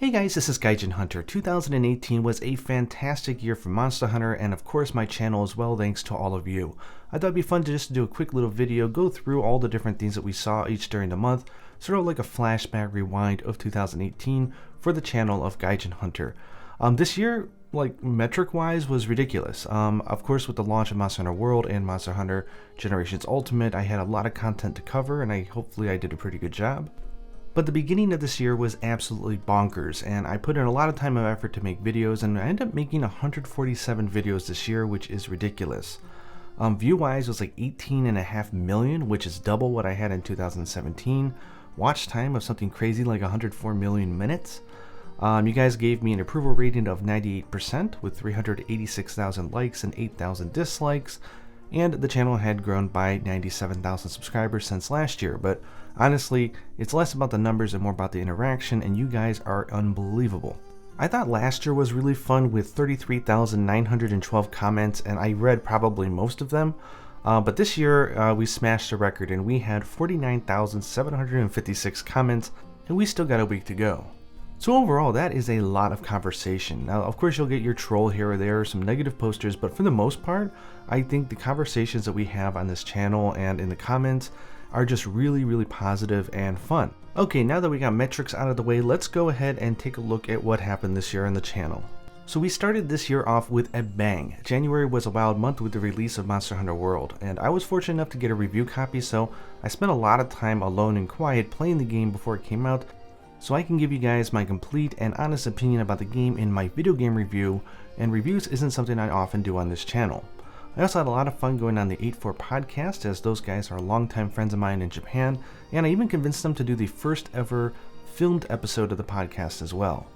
Hey guys, this is Gaijin Hunter. 2018 was a fantastic year for Monster Hunter and of course my channel as well, thanks to all of you. I thought it'd be fun to just do a quick little video, go through all the different things that we saw each during the month, sort of like a flashback rewind of 2018 for the channel of Gaijin Hunter. This year, like metric wise, was ridiculous. Of course with the launch of Monster Hunter World and Monster Hunter Generations Ultimate, I had a lot of content to cover and hopefully I did a pretty good job. But the beginning of this year was absolutely bonkers, and I put in a lot of time and effort to make videos, and I ended up making 147 videos this year, which is ridiculous. View-wise, it was like 18.5 million, which is double what I had in 2017. Watch time of something crazy like 104 million minutes. You guys gave me an approval rating of 98% with 386,000 likes and 8,000 dislikes. And the channel had grown by 97,000 subscribers since last year, but honestly, it's less about the numbers and more about the interaction, and you guys are unbelievable. I thought last year was really fun with 33,912 comments, and I read probably most of them, but this year we smashed the record and we had 49,756 comments, and we still got a week to go. So overall, that is a lot of conversation. Now, of course, you'll get your troll here or there, some negative posters, but for the most part, I think the conversations that we have on this channel and in the comments are just really positive and fun. Okay, now that we got metrics out of the way, let's go ahead and take a look at what happened this year on the channel. So we started this year off with a bang. January was a wild month with the release of Monster Hunter World, and I was fortunate enough to get a review copy, so I spent a lot of time alone and quiet playing the game before it came out, so I can give you guys my complete and honest opinion about the game in my video game review, and reviews isn't something I often do on this channel. I also had a lot of fun going on the 8-4 podcast, as those guys are longtime friends of mine in Japan, and I even convinced them to do the first ever filmed episode of the podcast as well.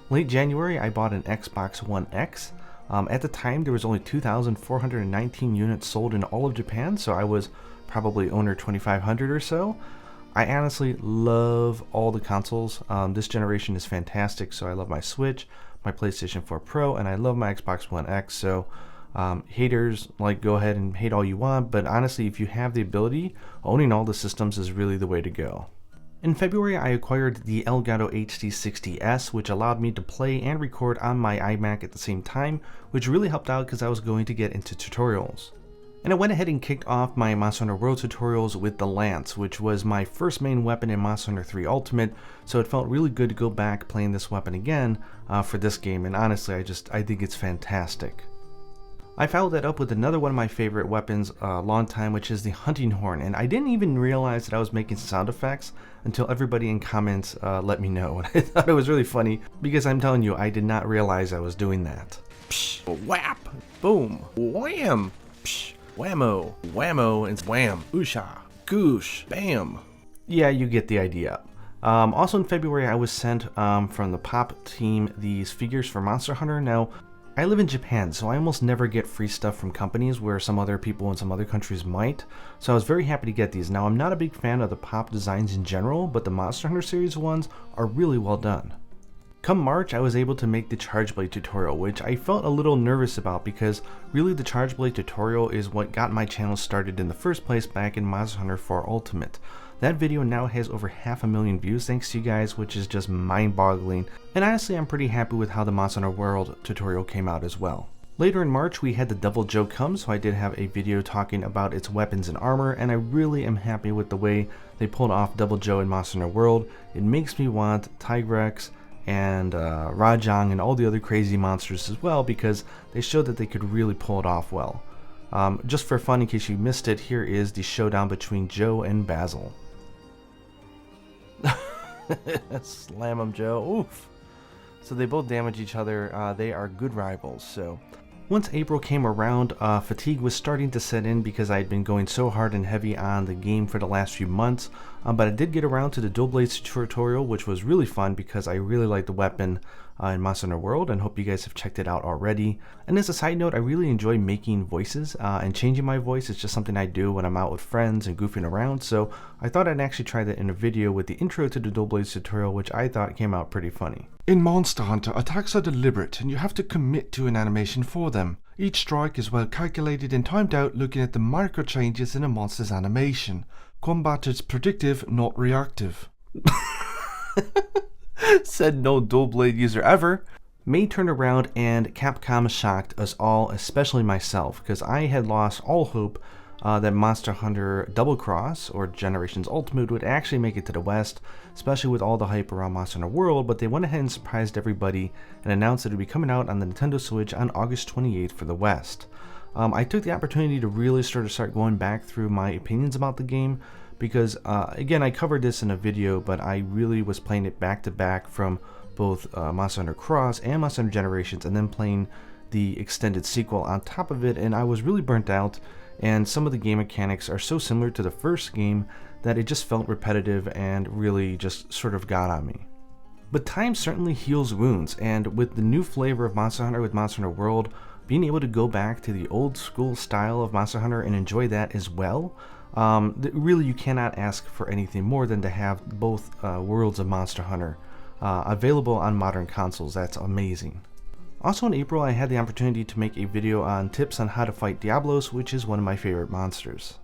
Late January, I bought an Xbox One X. At the time, there was only 2,419 units sold in all of Japan, so I was probably owner 2,500 or so. I honestly love all the consoles. This generation is fantastic, so I love my Switch, my PlayStation 4 Pro, and I love my Xbox One X, so haters, like, go ahead and hate all you want, but honestly, if you have the ability, owning all the systems is really the way to go. In February, I acquired the Elgato HD60S, which allowed me to play and record on my iMac at the same time, which really helped out because I was going to get into tutorials. And I went ahead and kicked off my Monster Hunter World tutorials with the Lance, which was my first main weapon in Monster Hunter 3 Ultimate, so it felt really good to go back playing this weapon again for this game, and honestly, I think it's fantastic. I followed that up with another one of my favorite weapons a long time, which is the hunting horn, and I didn't even realize that I was making sound effects until everybody in comments let me know, and I thought it was really funny, because I'm telling you, I did not realize I was doing that. Psh, whap, boom, wham, psh. Whammo, whammo, and wham, oosha, goosh, bam. Yeah, you get the idea. Also in February, I was sent from the Pop team these figures for Monster Hunter. Now, I live in Japan, so I almost never get free stuff from companies where some other people in some other countries might. So I was very happy to get these. Now, I'm not a big fan of the Pop designs in general, but the Monster Hunter series ones are really well done. Come March, I was able to make the Charge Blade tutorial, which I felt a little nervous about because really the Charge Blade tutorial is what got my channel started in the first place back in Monster Hunter 4 Ultimate. That video now has over 500,000 views thanks to you guys, which is just mind-boggling, and honestly I'm pretty happy with how the Monster Hunter World tutorial came out as well. Later in March, we had the Devil Joe come, so I did have a video talking about its weapons and armor, and I really am happy with the way they pulled off Devil Joe in Monster Hunter World. It makes me want Tigrex and Rajang and all the other crazy monsters as well, because they showed that they could really pull it off well. Just for fun, in case you missed it, here is the showdown between Joe and Basil. Slam him, Joe. Oof. So they both damage each other. They are good rivals. So once April came around, fatigue was starting to set in because I had been going so hard and heavy on the game for the last few months, but I did get around to the Dual Blades tutorial, which was really fun because I really like the weapon in Monster Hunter World, and hope you guys have checked it out already. And as a side note, I really enjoy making voices, and changing my voice is just something I do when I'm out with friends and goofing around, so I thought I'd actually try that in a video with the intro to the Dual Blades tutorial, which I thought came out pretty funny. In Monster Hunter, attacks are deliberate and you have to commit to an animation for them. Each strike is well calculated and timed out looking at the micro changes in a monster's animation. Combat is predictive, not reactive. Said no dual blade user ever. May turned around and Capcom shocked us all, especially myself, because I had lost all hope that Monster Hunter Double Cross, or Generations Ultimate, would actually make it to the West, especially with all the hype around Monster Hunter World, but they went ahead and surprised everybody and announced that it would be coming out on the Nintendo Switch on August 28th for the West. I took the opportunity to really start going back through my opinions about the game, because again, I covered this in a video, but I really was playing it back to back from both Monster Hunter Cross and Monster Hunter Generations, and then playing the extended sequel on top of it, and I was really burnt out, and some of the game mechanics are so similar to the first game that it just felt repetitive and really just sort of got on me. But time certainly heals wounds, and with the new flavor of Monster Hunter with Monster Hunter World, being able to go back to the old school style of Monster Hunter and enjoy that as well, really you cannot ask for anything more than to have both worlds of Monster Hunter available on modern consoles. That's amazing. Also in April, I had the opportunity to make a video on tips on how to fight Diablos, which is one of my favorite monsters.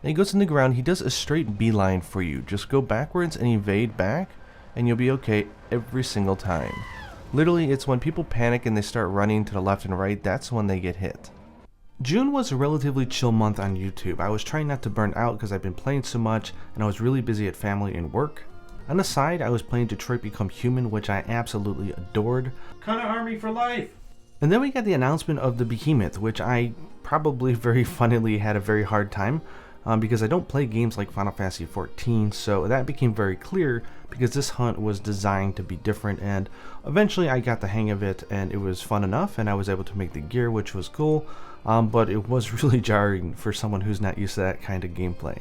And he goes in the ground, he does a straight beeline for you. Just go backwards and evade back, and you'll be okay every single time. Literally, it's when people panic and they start running to the left and right, that's when they get hit. June was a relatively chill month on YouTube. I was trying not to burn out because I've been playing so much, and I was really busy at family and work. On the side, I was playing Detroit Become Human, which I absolutely adored. Kinda Army for life! And then we got the announcement of the Behemoth, which I probably very funnily had a very hard time because I don't play games like Final Fantasy XIV, so that became very clear because this hunt was designed to be different, and eventually I got the hang of it and it was fun enough and I was able to make the gear, which was cool, but it was really jarring for someone who's not used to that kind of gameplay.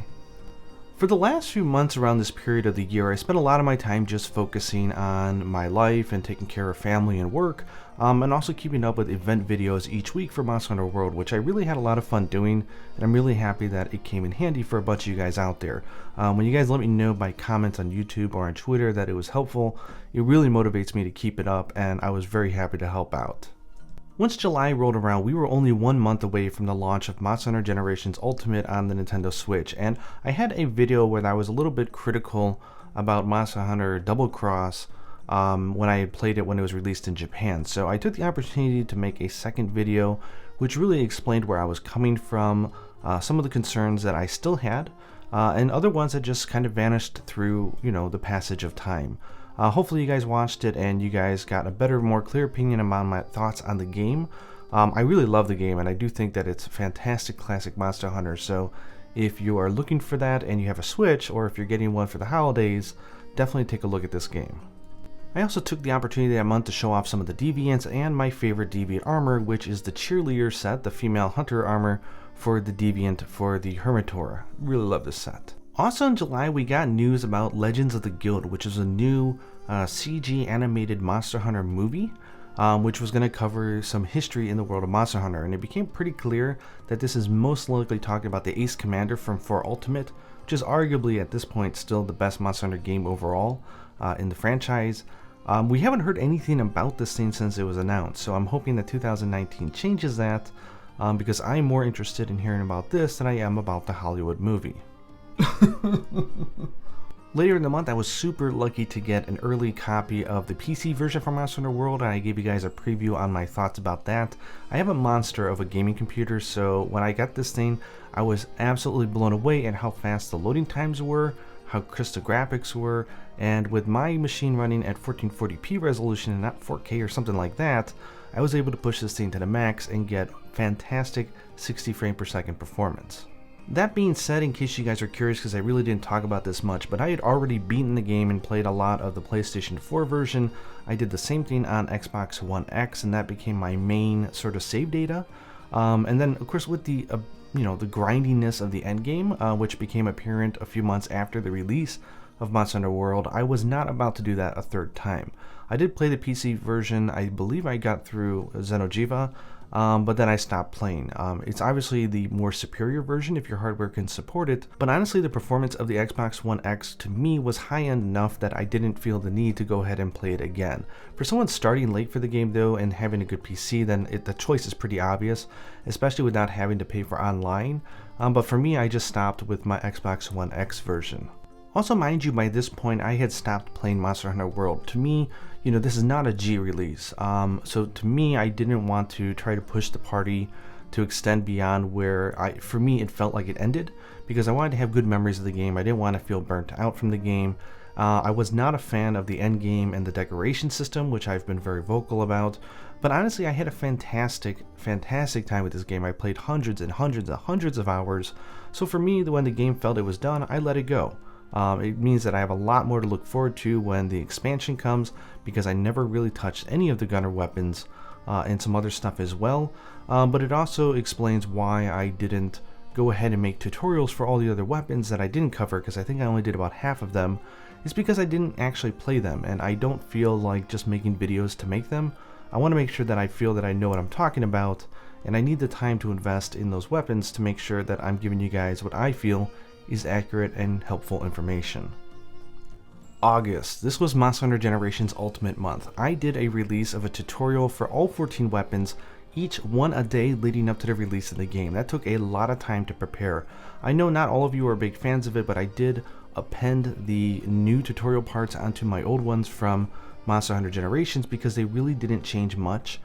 For the last few months around this period of the year, I spent a lot of my time just focusing on my life and taking care of family and work, and also keeping up with event videos each week for Monster Hunter World, which I really had a lot of fun doing, and I'm really happy that it came in handy for a bunch of you guys out there. When you guys let me know by comments on YouTube or on Twitter that it was helpful, it really motivates me to keep it up, and I was very happy to help out. Once July rolled around, we were only 1 month away from the launch of Monster Hunter Generations Ultimate on the Nintendo Switch, and I had a video where I was a little bit critical about Monster Hunter Double Cross when I had played it when it was released in Japan. So I took the opportunity to make a second video which really explained where I was coming from, some of the concerns that I still had, and other ones that just kind of vanished through, the passage of time. Hopefully you guys watched it and you guys got a better, more clear opinion about my thoughts on the game. I really love the game, and I do think that it's a fantastic classic Monster Hunter, so if you are looking for that and you have a Switch, or if you're getting one for the holidays, definitely take a look at this game. I also took the opportunity that month to show off some of the deviants and my favorite deviant armor, which is the cheerleader set, the female hunter armor for the deviant for the Hermitor. Really love this set. Also in July, we got news about Legends of the Guild, which is a new CG animated Monster Hunter movie, which was going to cover some history in the world of Monster Hunter, and it became pretty clear that this is most likely talking about the Ace Commander from 4 Ultimate, which is arguably at this point still the best Monster Hunter game overall in the franchise. We haven't heard anything about this thing since it was announced, so I'm hoping that 2019 changes that, because I'm more interested in hearing about this than I am about the Hollywood movie. Later in the month, I was super lucky to get an early copy of the PC version for Monster Hunter World, and I gave you guys a preview on my thoughts about that. I have a monster of a gaming computer, so when I got this thing, I was absolutely blown away at how fast the loading times were, how crisp the graphics were, and with my machine running at 1440p resolution and not 4K or something like that, I was able to push this thing to the max and get fantastic 60 frame per second performance. That being said, in case you guys are curious, because I really didn't talk about this much, but I had already beaten the game and played a lot of the PlayStation 4 version. I did the same thing on Xbox One X, and that became my main sort of save data. And then, of course, with the the grindiness of the endgame, which became apparent a few months after the release of Monster Hunter World, I was not about to do that a third time. I did play the PC version. I believe I got through Xeno'jiiva, but then I stopped playing. It's obviously the more superior version if your hardware can support it, but honestly the performance of the Xbox One X to me was high-end enough that I didn't feel the need to go ahead and play it again. For someone starting late for the game though and having a good PC, then the choice is pretty obvious, especially without having to pay for online, but for me I just stopped with my Xbox One X version. Also, mind you, by this point, I had stopped playing Monster Hunter World. To me, this is not a G release. So to me, I didn't want to try to push the party to extend beyond where for me, it felt like it ended, because I wanted to have good memories of the game. I didn't want to feel burnt out from the game. I was not a fan of the end game and the decoration system, which I've been very vocal about. But honestly, I had a fantastic time with this game. I played hundreds and hundreds and hundreds of hours. So for me, when the game felt it was done, I let it go. It means that I have a lot more to look forward to when the expansion comes, because I never really touched any of the gunner weapons and some other stuff as well. But it also explains why I didn't go ahead and make tutorials for all the other weapons that I didn't cover, because I think I only did about half of them. It's because I didn't actually play them, and I don't feel like just making videos to make them. I want to make sure that I feel that I know what I'm talking about, and I need the time to invest in those weapons to make sure that I'm giving you guys what I feel is accurate and helpful information. August. This was Monster Hunter Generations Ultimate Month. I did a release of a tutorial for all 14 weapons, each one a day leading up to the release of the game. That took a lot of time to prepare. I know not all of you are big fans of it, but I did append the new tutorial parts onto my old ones from Monster Hunter Generations, because they really didn't change much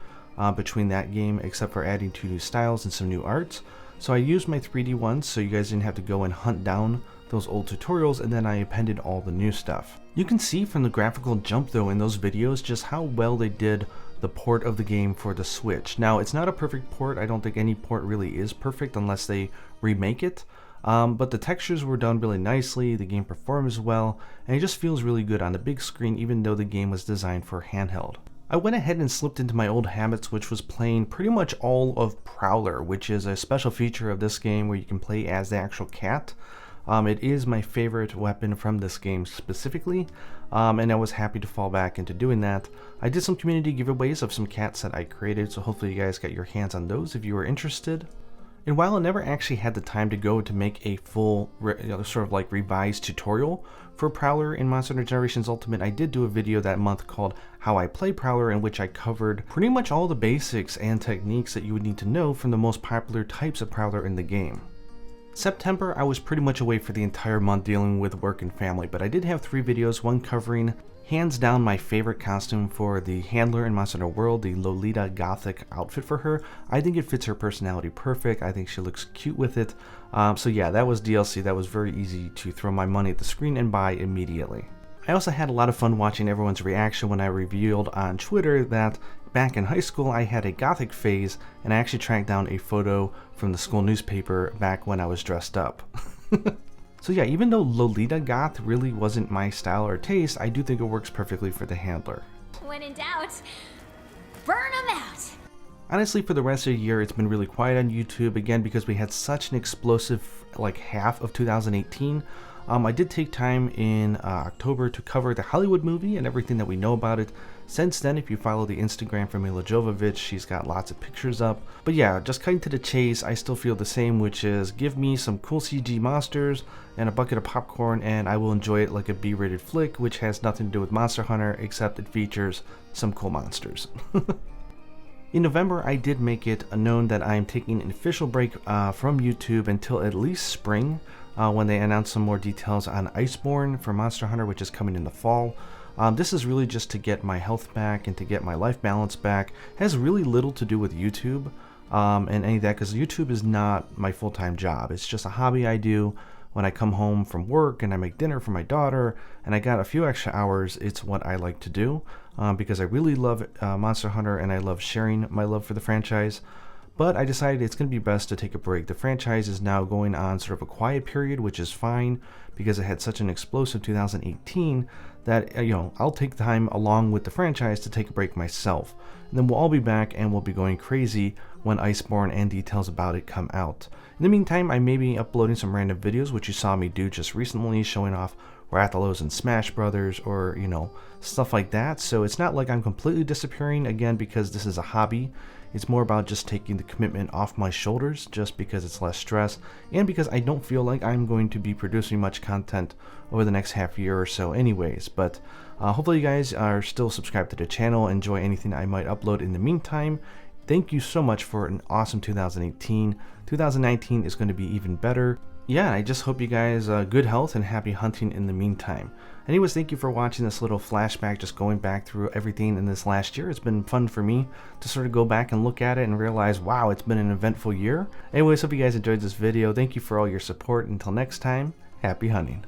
between that game, except for adding 2 new styles and some new arts. So I used my 3D ones so you guys didn't have to go and hunt down those old tutorials, and then I appended all the new stuff. You can see from the graphical jump though in those videos just how well they did the port of the game for the Switch. Now, it's not a perfect port. I don't think any port really is perfect unless they remake it. But the textures were done really nicely, the game performs well, and it just feels really good on the big screen, even though the game was designed for handheld. I went ahead and slipped into my old habits, which was playing pretty much all of Prowler, which is a special feature of this game where you can play as the actual cat. It is my favorite weapon from this game specifically, and I was happy to fall back into doing that. I did some community giveaways of some cats that I created, so hopefully you guys got your hands on those if you were interested. And while I never actually had the time to go to make a full sort of like revised tutorial for Prowler in Monster Hunter Generations Ultimate, I did do a video that month called How I Play Prowler, in which I covered pretty much all the basics and techniques that you would need to know from the most popular types of Prowler in the game. September, I was pretty much away for the entire month dealing with work and family, but I did have 3 videos, one covering hands down my favorite costume for the handler in Monster Hunter World, the Lolita Gothic outfit for her. I think it fits her personality perfect. I think she looks cute with it. So yeah, that was DLC. That was very easy to throw my money at the screen and buy immediately. I also had a lot of fun watching everyone's reaction when I revealed on Twitter that back in high school I had a Gothic phase, and I actually tracked down a photo from the school newspaper back when I was dressed up. So yeah, even though Lolita Goth really wasn't my style or taste, I do think it works perfectly for the handler. When in doubt, burn them out! Honestly, for the rest of the year, it's been really quiet on YouTube, again because we had such an explosive half of 2018. I did take time in October to cover the Hollywood movie and everything that we know about it. Since then, if you follow the Instagram for Mila Jovovich, she's got lots of pictures up. But yeah, just cutting to the chase, I still feel the same, which is give me some cool CG monsters and a bucket of popcorn and I will enjoy it like a B-rated flick, which has nothing to do with Monster Hunter except it features some cool monsters. In November, I did make it known that I am taking an official break from YouTube until at least spring, when they announce some more details on Iceborne for Monster Hunter, which is coming in the fall. This is really just to get my health back and to get my life balance back. It has really little to do with YouTube and any of that, because YouTube is not my full-time job. It's just a hobby I do when I come home from work and I make dinner for my daughter and I got a few extra hours. It's what I like to do because I really love Monster Hunter and I love sharing my love for the franchise. But I decided it's going to be best to take a break. The franchise is now going on sort of a quiet period, which is fine because it had such an explosive 2018 that, I'll take time along with the franchise to take a break myself. And then we'll all be back and we'll be going crazy when Iceborne and details about it come out. In the meantime, I may be uploading some random videos, which you saw me do just recently, showing off Rathalos and Smash Brothers, or, stuff like that. So it's not like I'm completely disappearing, again, because this is a hobby. It's more about just taking the commitment off my shoulders, just because it's less stress, and because I don't feel like I'm going to be producing much content over the next half year or so anyways. But hopefully you guys are still subscribed to the channel, enjoy anything I might upload in the meantime. Thank you so much for an awesome 2018. 2019 is going to be even better. yeah, I just hope you guys good health and happy hunting in the meantime. Anyways, thank you for watching this little flashback, just going back through everything in this last year. It's been fun for me to sort of go back and look at it and realize, wow, it's been an eventful year. Anyways, hope you guys enjoyed this video. Thank you for all your support. Until next time, happy hunting.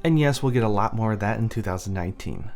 And yes, we'll get a lot more of that in 2019.